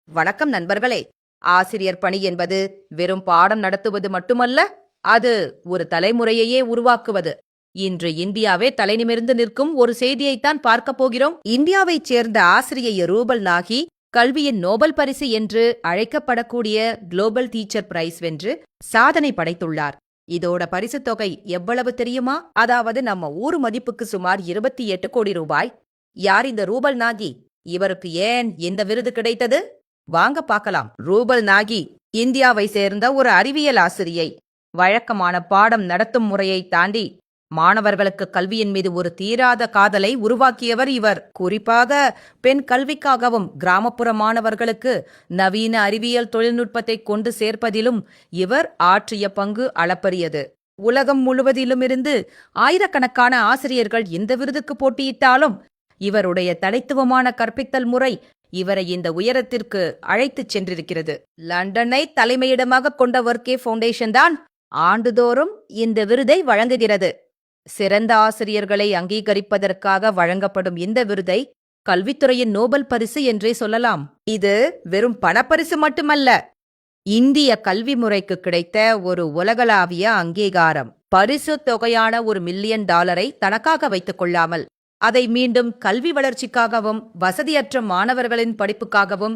வணக்கம் நண்பர்களே. ஆசிரியர் பணி என்பது வெறும் பாடம் நடத்துவது மட்டுமல்ல, அது ஒரு தலைமுறையையே உருவாக்குவது. இன்று இந்தியாவே தலைநிமிர்ந்து நிற்கும் ஒரு செய்தியைத்தான் பார்க்கப் போகிறோம். இந்தியாவைச் சேர்ந்த ஆசிரியை ரூபல் நாகி கல்வியின் நோபல் பரிசு என்று அழைக்கப்படக்கூடிய குளோபல் டீச்சர் பிரைஸ் வென்று சாதனை படைத்துள்ளார். இதோட பரிசுத் தொகை எவ்வளவு தெரியுமா? அதாவது நம்ம ஊர் மதிப்புக்கு சுமார் 28 கோடி ரூபாய். யார் இந்த ரூபல் நாகி? இவருக்கு ஏன் இந்த விருது கிடைத்தது? வாங்க பார்க்கலாம். ரூபல் நாகி இந்தியாவை சேர்ந்த ஒரு அறிவியல் ஆசிரியை. வழக்கமான பாடம் நடத்தும் முறையை தாண்டி மாணவர்களுக்கு கல்வியின் மீது ஒரு தீராத காதலை உருவாக்கியவர் இவர். குறிப்பாக பெண் கல்விக்காகவும் கிராமப்புற மாணவர்களுக்கு நவீன அறிவியல் தொழில்நுட்பத்தை கொண்டு சேர்ப்பதிலும் இவர் ஆற்றிய பங்கு அளப்பரியது. உலகம் முழுவதிலுமிருந்து ஆயிரக்கணக்கான ஆசிரியர்கள் இந்த விருதுக்கு போட்டியிட்டாலும் இவருடைய தனித்துவமான கற்பித்தல் முறை இவரை இந்த உயரத்திற்கு அழைத்துச் சென்றிருக்கிறது. லண்டனை தலைமையிடமாக கொண்ட வர்க்கே ஃபவுண்டேஷன் தான் ஆண்டுதோறும் இந்த விருதை வழங்குகிறது. சிறந்த ஆசிரியர்களை அங்கீகரிப்பதற்காக வழங்கப்படும் இந்த விருதை கல்வித்துறையின் நோபல் பரிசு என்றே சொல்லலாம். இது வெறும் பணப்பரிசு மட்டுமல்ல, இந்திய கல்வி முறைக்கு கிடைத்த ஒரு உலகளாவிய அங்கீகாரம். பரிசு தொகையான $1 மில்லியன் தனக்காக வைத்துக் கொள்ளாமல் அதை மீண்டும் கல்வி வளர்ச்சிக்காகவும் வசதியற்ற மாணவர்களின் படிப்புக்காகவும்